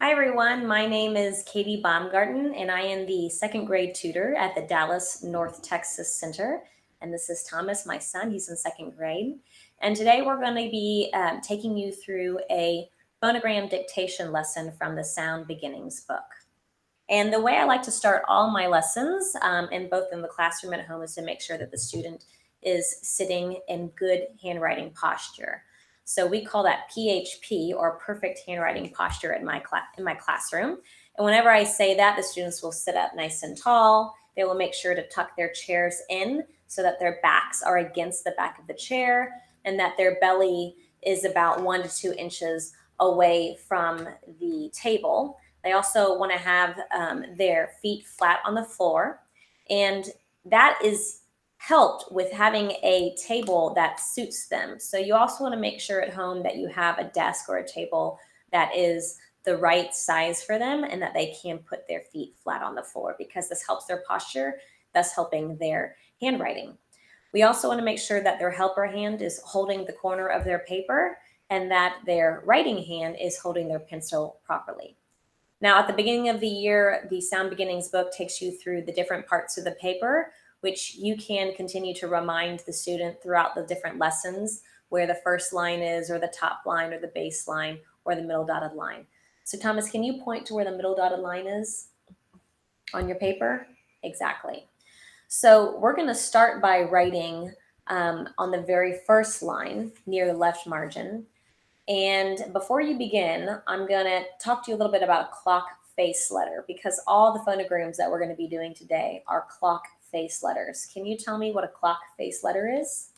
Hi everyone, my name is Katie Baumgarten and I am the second grade tutor at the Dallas North Texas Center. And this is Thomas, my son, he's in second grade. And today we're going to be taking you through a phonogram dictation lesson from the Sound Beginnings book. And the way I like to start all my lessons, and both in the classroom and at home, is to make sure that the student is sitting in good handwriting posture. So we call that PHP, or perfect handwriting posture, in my classroom. And whenever I say that, the students will sit up nice and tall. They will make sure to tuck their chairs in so that their backs are against the back of the chair and that their belly is about 1 to 2 inches away from the table. They also want to have their feet flat on the floor, and that is helped with having a table that suits them. So you also want to make sure at home that you have a desk or a table that is the right size for them and that they can put their feet flat on the floor, because this helps their posture, thus helping their handwriting. We also want to make sure that their helper hand is holding the corner of their paper and that their writing hand is holding their pencil properly. Now, at the beginning of the year, the Sound Beginnings book takes you through the different parts of the paper, which you can continue to remind the student throughout the different lessons where the first line is, or the top line, or the base line, or the middle dotted line. So Thomas, can you point to where the middle dotted line is on your paper? Exactly. So we're going to start by writing on the very first line near the left margin. And before you begin, I'm going to talk to you a little bit about a clock face letter, because all the phonograms that we're going to be doing today are clock face letters. Can you tell me what a clock face letter is?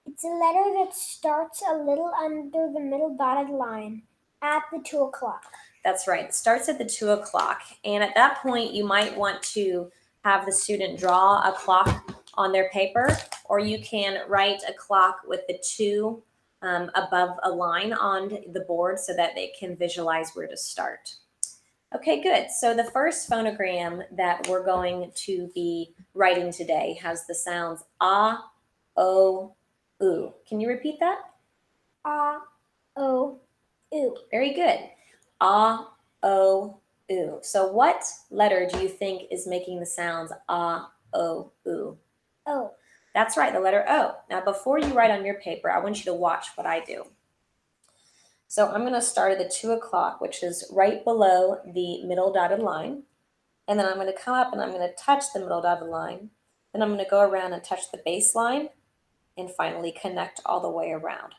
It's a letter that starts a little under the middle dotted line at the 2 o'clock. That's right. It starts at the 2 o'clock. And at that point, you might want to have the student draw a clock on their paper, or you can write a clock with the 2 above a line on the board so that they can visualize where to start. Okay, good. So the first phonogram that we're going to be writing today has the sounds ah, o, oo. Can you repeat that? Ah, o, oo. Very good. Ah, o, oo. So what letter do you think is making the sounds ah, o, oo? O. That's right, the letter O. Now, before you write on your paper, I want you to watch what I do. So I'm going to start at the 2 o'clock, which is right below the middle dotted line. And then I'm going to come up and I'm going to touch the middle dotted line. Then I'm going to go around and touch the base line and finally connect all the way around.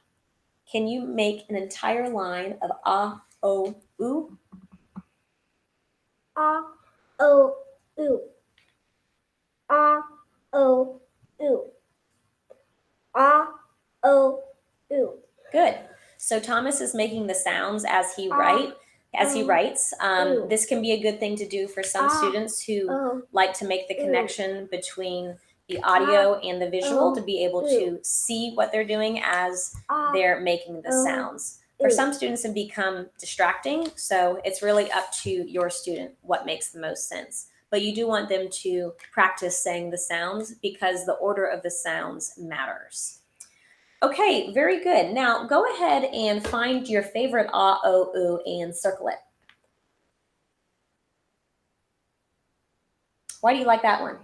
Can you make an entire line of ah, o, oo? Ah, o, oo. Ah, o, oo. Ah, o, oo. Good. So Thomas is making the sounds as he writes. This can be a good thing to do for some students who like to make the connection between the audio and the visual, to be able to see what they're doing as they're making the sounds. For some students, it become distracting, so it's really up to your student what makes the most sense. But you do want them to practice saying the sounds, because the order of the sounds matters. Okay, very good. Now go ahead and find your favorite ah, o, oo, and circle it. Why do you like that one?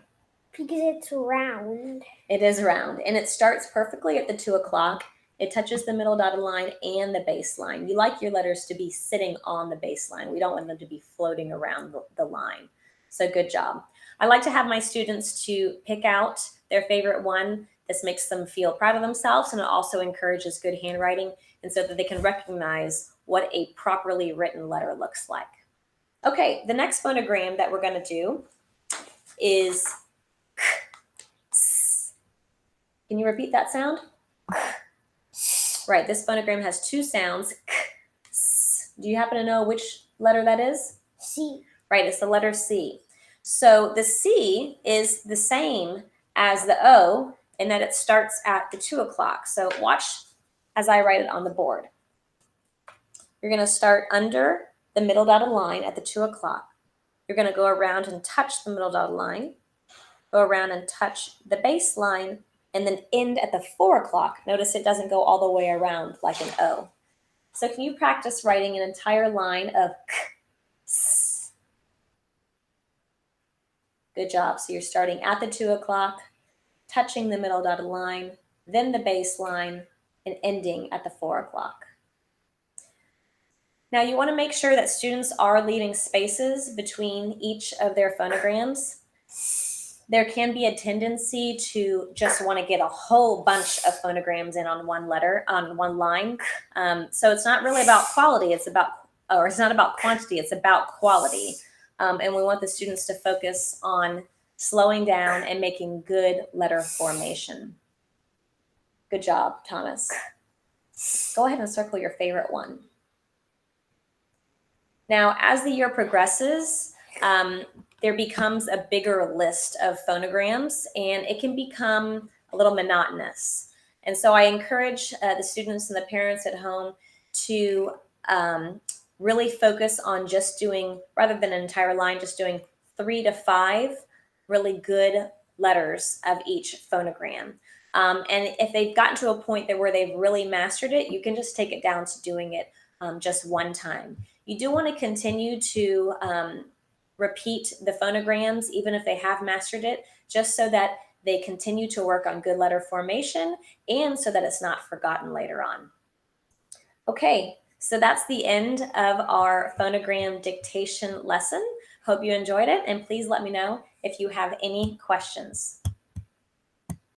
Because it's round. It is round, and it starts perfectly at the 2 o'clock. It touches the middle dotted line and the base line. You like your letters to be sitting on the base line. We don't want them to be floating around the line. So good job. I like to have my students to pick out their favorite one. This makes them feel proud of themselves, and it also encourages good handwriting, and so that they can recognize what a properly written letter looks like. Okay, the next phonogram that we're going to do is k, s. Can you repeat that sound? Right, this phonogram has 2 sounds, k, s. Do you happen to know which letter that is? C. Right, it's the letter C. So the C is the same as the O in that it starts at the 2 o'clock. So watch as I write it on the board. You're going to start under the middle dotted line at the 2 o'clock. You're going to go around and touch the middle dotted line, go around and touch the base line, and then end at the 4 o'clock. Notice it doesn't go all the way around like an O. So can you practice writing an entire line of k, Good job. So you're starting at the 2 o'clock, touching the middle dotted line, then the baseline, and ending at the 4 o'clock. Now you want to make sure that students are leaving spaces between each of their phonograms. There can be a tendency to just want to get a whole bunch of phonograms in on one letter, on one line. So it's not really about quality, it's not about quantity, it's about quality. And we want the students to focus on slowing down and making good letter formation. Good job, Thomas. Go ahead and circle your favorite one. Now, as the year progresses, there becomes a bigger list of phonograms, and it can become a little monotonous. And so I encourage the students and the parents at home to really focus on just doing, rather than an entire line, just doing 3 to 5 really good letters of each phonogram. And if they've gotten to a point where they've really mastered it, you can just take it down to doing it just one time. You do want to continue to repeat the phonograms, even if they have mastered it, just so that they continue to work on good letter formation and so that it's not forgotten later on. Okay, so that's the end of our phonogram dictation lesson. Hope you enjoyed it, and please let me know if you have any questions.